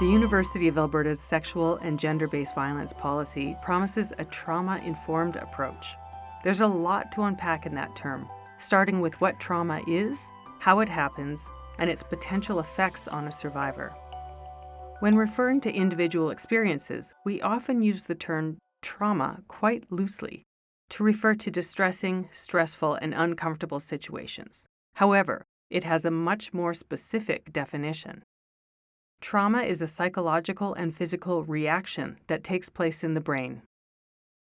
University of Alberta's sexual and gender-based violence policy promises a trauma-informed approach. There's a lot to unpack in that term, starting with what trauma is, how it happens, and its potential effects on a survivor. When referring to individual experiences, we often use the term trauma quite loosely to refer to distressing, stressful, and uncomfortable situations. However, it has a much more specific definition. Trauma is a psychological and physical reaction that takes place in the brain.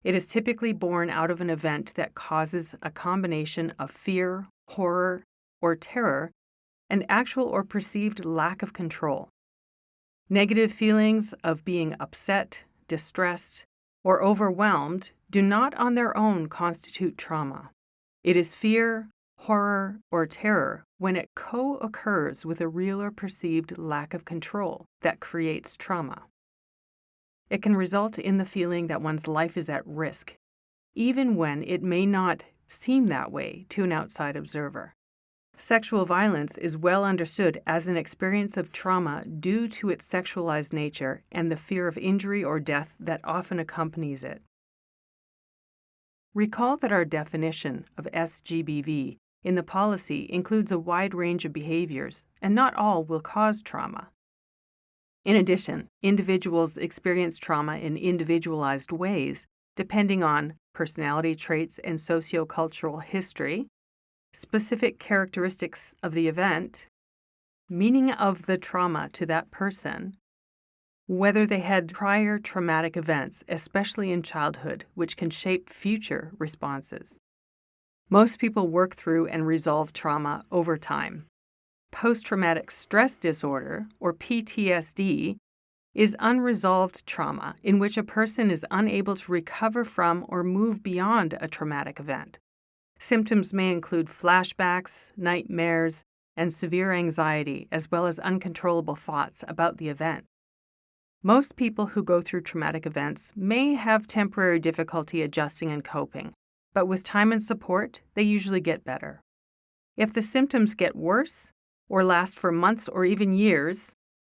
It is typically born out of an event that causes a combination of fear, horror, or terror, and actual or perceived lack of control. Negative feelings of being upset, distressed, or overwhelmed do not on their own constitute trauma. It is fear, horror, or terror when it co-occurs with a real or perceived lack of control that creates trauma. It can result in the feeling that one's life is at risk, even when it may not seem that way to an outside observer. Sexual violence is well understood as an experience of trauma due to its sexualized nature and the fear of injury or death that often accompanies it. Recall that our definition of SGBV in the policy includes a wide range of behaviors, and not all will cause trauma. In addition, individuals experience trauma in individualized ways, depending on personality traits and sociocultural history, specific characteristics of the event, meaning of the trauma to that person, whether they had prior traumatic events, especially in childhood, which can shape future responses. Most people work through and resolve trauma over time. Post-traumatic stress disorder, or PTSD, is unresolved trauma in which a person is unable to recover from or move beyond a traumatic event. Symptoms may include flashbacks, nightmares, and severe anxiety, as well as uncontrollable thoughts about the event. Most people who go through traumatic events may have temporary difficulty adjusting and coping, but with time and support, they usually get better. If the symptoms get worse, or last for months or even years,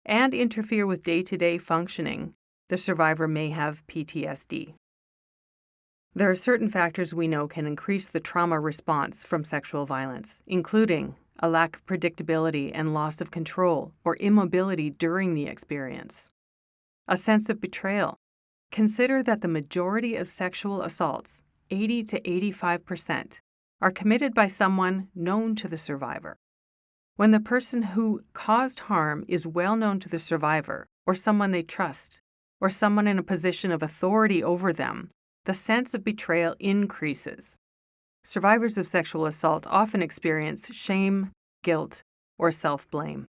and interfere with day-to-day functioning, the survivor may have PTSD. There are certain factors we know can increase the trauma response from sexual violence, including a lack of predictability and loss of control or immobility during the experience. A sense of betrayal. Consider that the majority of sexual assaults, 80 to 85%, are committed by someone known to the survivor. When the person who caused harm is well known to the survivor, or someone they trust, or someone in a position of authority over them, the sense of betrayal increases. Survivors of sexual assault often experience shame, guilt, or self-blame.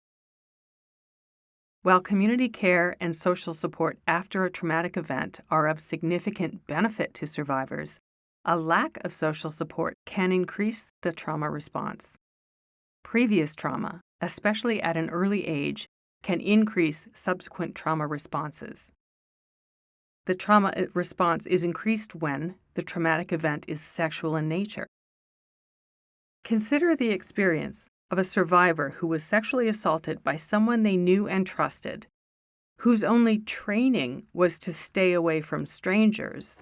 While community care and social support after a traumatic event are of significant benefit to survivors, a lack of social support can increase the trauma response. Previous trauma, especially at an early age, can increase subsequent trauma responses. The trauma response is increased when the traumatic event is sexual in nature. Consider the experience of a survivor who was sexually assaulted by someone they knew and trusted, whose only training was to stay away from strangers,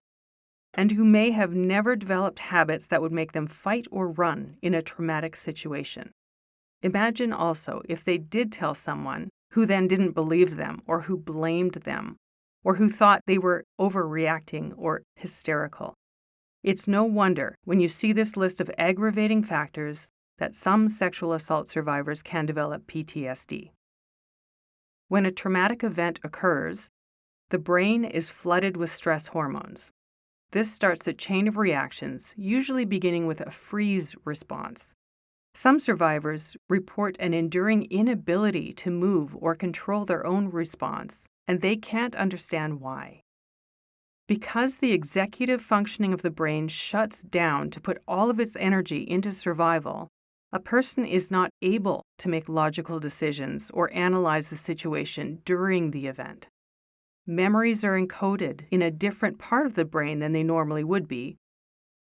and who may have never developed habits that would make them fight or run in a traumatic situation. Imagine also if they did tell someone who then didn't believe them or who blamed them or who thought they were overreacting or hysterical. It's no wonder when you see this list of aggravating factors that some sexual assault survivors can develop PTSD. When a traumatic event occurs, the brain is flooded with stress hormones. This starts a chain of reactions, usually beginning with a freeze response. Some survivors report an enduring inability to move or control their own response, and they can't understand why. Because the executive functioning of the brain shuts down to put all of its energy into survival, a person is not able to make logical decisions or analyze the situation during the event. Memories are encoded in a different part of the brain than they normally would be,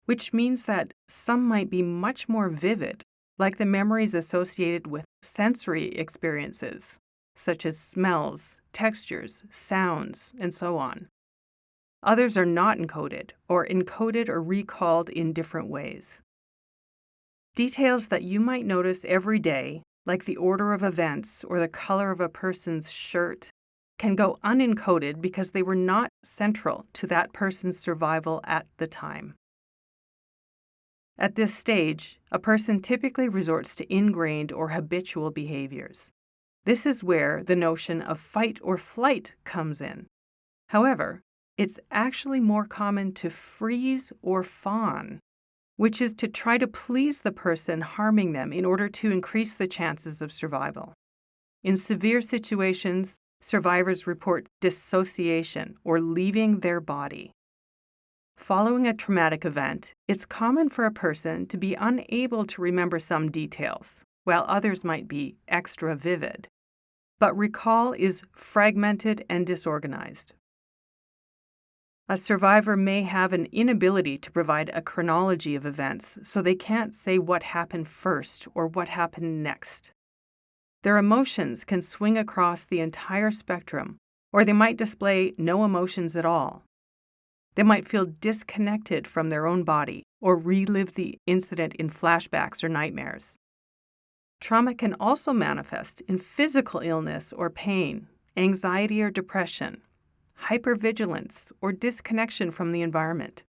which means that some might be much more vivid, like the memories associated with sensory experiences, such as smells, textures, sounds, and so on. Others are not encoded or recalled in different ways. Details that you might notice every day, like the order of events or the color of a person's shirt, can go unencoded because they were not central to that person's survival at the time. At this stage, a person typically resorts to ingrained or habitual behaviors. This is where the notion of fight or flight comes in. However, it's actually more common to freeze or fawn, which is to try to please the person harming them in order to increase the chances of survival. In severe situations, survivors report dissociation or leaving their body. Following a traumatic event, it's common for a person to be unable to remember some details, while others might be extra vivid. But recall is fragmented and disorganized. A survivor may have an inability to provide a chronology of events, so they can't say what happened first or what happened next. Their emotions can swing across the entire spectrum, or they might display no emotions at all. They might feel disconnected from their own body or relive the incident in flashbacks or nightmares. Trauma can also manifest in physical illness or pain, anxiety or depression, hypervigilance, or disconnection from the environment.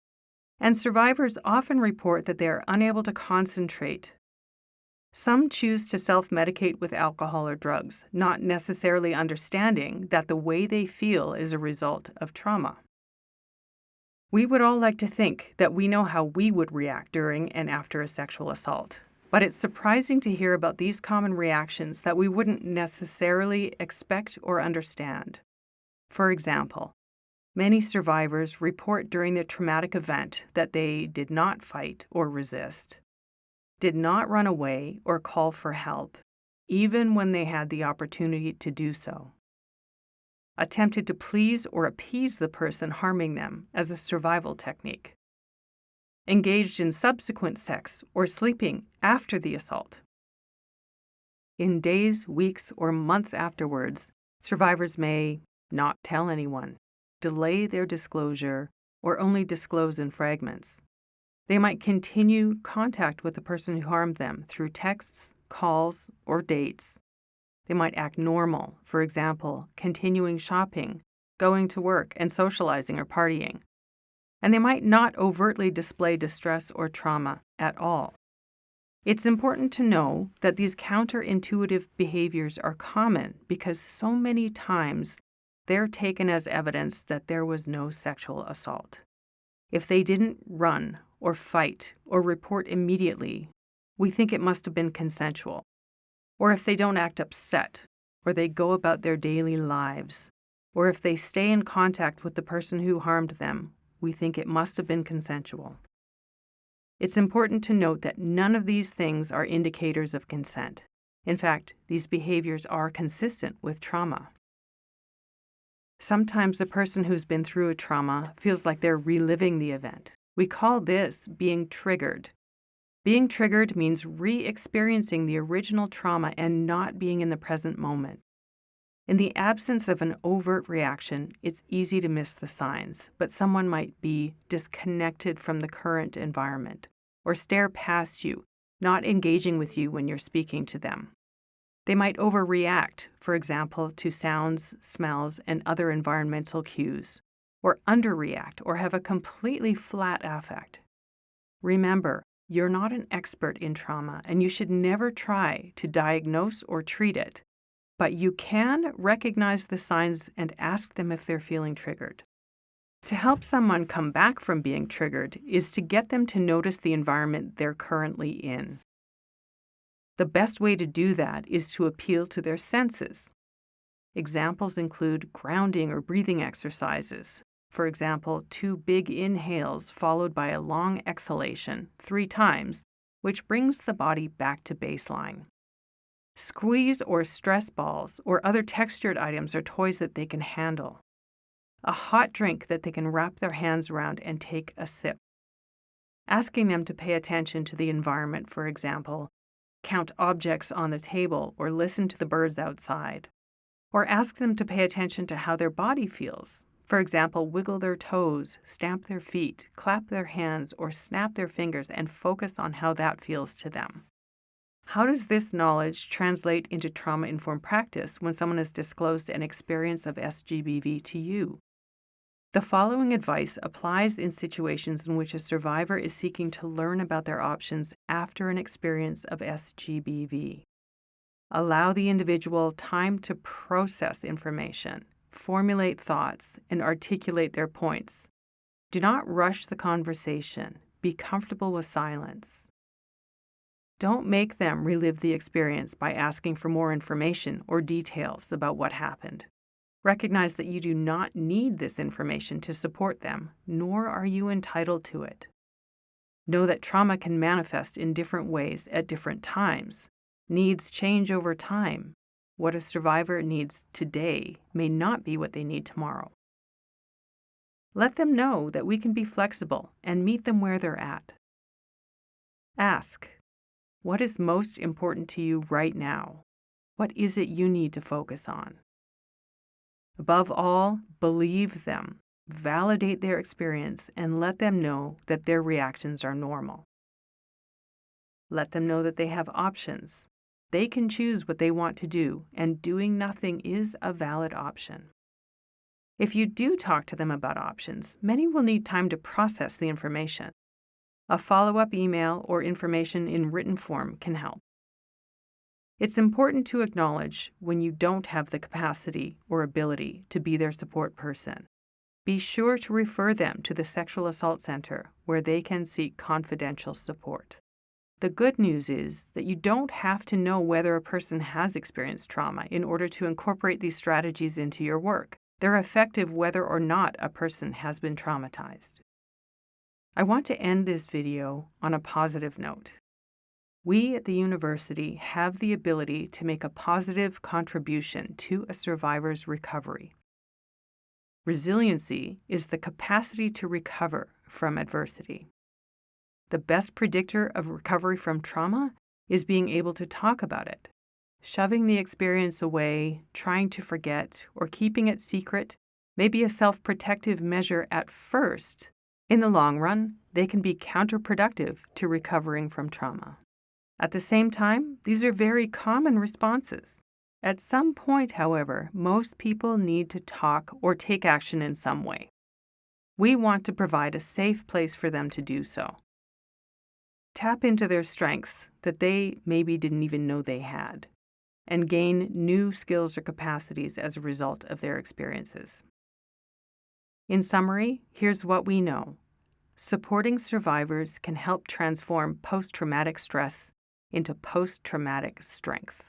And survivors often report that they are unable to concentrate. Some choose to self-medicate with alcohol or drugs, not necessarily understanding that the way they feel is a result of trauma. We would all like to think that we know how we would react during and after a sexual assault, but it's surprising to hear about these common reactions that we wouldn't necessarily expect or understand. For example, many survivors report during the traumatic event that they did not fight or resist, did not run away or call for help, even when they had the opportunity to do so, attempted to please or appease the person harming them as a survival technique, engaged in subsequent sex or sleeping after the assault. In days, weeks, or months afterwards, survivors may not tell anyone, delay their disclosure, or only disclose in fragments. They might continue contact with the person who harmed them through texts, calls, or dates. They might act normal, for example, continuing shopping, going to work, and socializing or partying. And they might not overtly display distress or trauma at all. It's important to know that these counterintuitive behaviors are common because so many times they're taken as evidence that there was no sexual assault. If they didn't run or fight or report immediately, we think it must have been consensual. Or if they don't act upset, or they go about their daily lives, or if they stay in contact with the person who harmed them, we think it must have been consensual. It's important to note that none of these things are indicators of consent. In fact, these behaviors are consistent with trauma. Sometimes a person who's been through a trauma feels like they're reliving the event. We call this being triggered. Being triggered means re-experiencing the original trauma and not being in the present moment. In the absence of an overt reaction, it's easy to miss the signs, but someone might be disconnected from the current environment or stare past you, not engaging with you when you're speaking to them. They might overreact, for example, to sounds, smells, and other environmental cues, or underreact or have a completely flat affect. Remember, you're not an expert in trauma, and you should never try to diagnose or treat it, but you can recognize the signs and ask them if they're feeling triggered. To help someone come back from being triggered is to get them to notice the environment they're currently in. The best way to do that is to appeal to their senses. Examples include grounding or breathing exercises. For example, 2 big inhales followed by a long exhalation 3 times, which brings the body back to baseline. Squeeze or stress balls or other textured items or toys that they can handle. A hot drink that they can wrap their hands around and take a sip. Asking them to pay attention to the environment, for example, count objects on the table or listen to the birds outside. Or ask them to pay attention to how their body feels. For example, wiggle their toes, stamp their feet, clap their hands, or snap their fingers and focus on how that feels to them. How does this knowledge translate into trauma-informed practice when someone has disclosed an experience of SGBV to you? The following advice applies in situations in which a survivor is seeking to learn about their options after an experience of SGBV. Allow the individual time to process information, formulate thoughts, and articulate their points. Do not rush the conversation. Be comfortable with silence. Don't make them relive the experience by asking for more information or details about what happened. Recognize that you do not need this information to support them, nor are you entitled to it. Know that trauma can manifest in different ways at different times. Needs change over time. What a survivor needs today may not be what they need tomorrow. Let them know that we can be flexible and meet them where they're at. Ask, what is most important to you right now? What is it you need to focus on? Above all, believe them, validate their experience, and let them know that their reactions are normal. Let them know that they have options. They can choose what they want to do, and doing nothing is a valid option. If you do talk to them about options, many will need time to process the information. A follow-up email or information in written form can help. It's important to acknowledge when you don't have the capacity or ability to be their support person. Be sure to refer them to the Sexual Assault Center where they can seek confidential support. The good news is that you don't have to know whether a person has experienced trauma in order to incorporate these strategies into your work. They're effective whether or not a person has been traumatized. I want to end this video on a positive note. We at the university have the ability to make a positive contribution to a survivor's recovery. Resiliency is the capacity to recover from adversity. The best predictor of recovery from trauma is being able to talk about it. Shoving the experience away, trying to forget, or keeping it secret may be a self-protective measure at first. In the long run, they can be counterproductive to recovering from trauma. At the same time, these are very common responses. At some point, however, most people need to talk or take action in some way. We want to provide a safe place for them to do so. Tap into their strengths that they maybe didn't even know they had, and gain new skills or capacities as a result of their experiences. In summary, here's what we know. Supporting survivors can help transform post-traumatic stress into post-traumatic strength.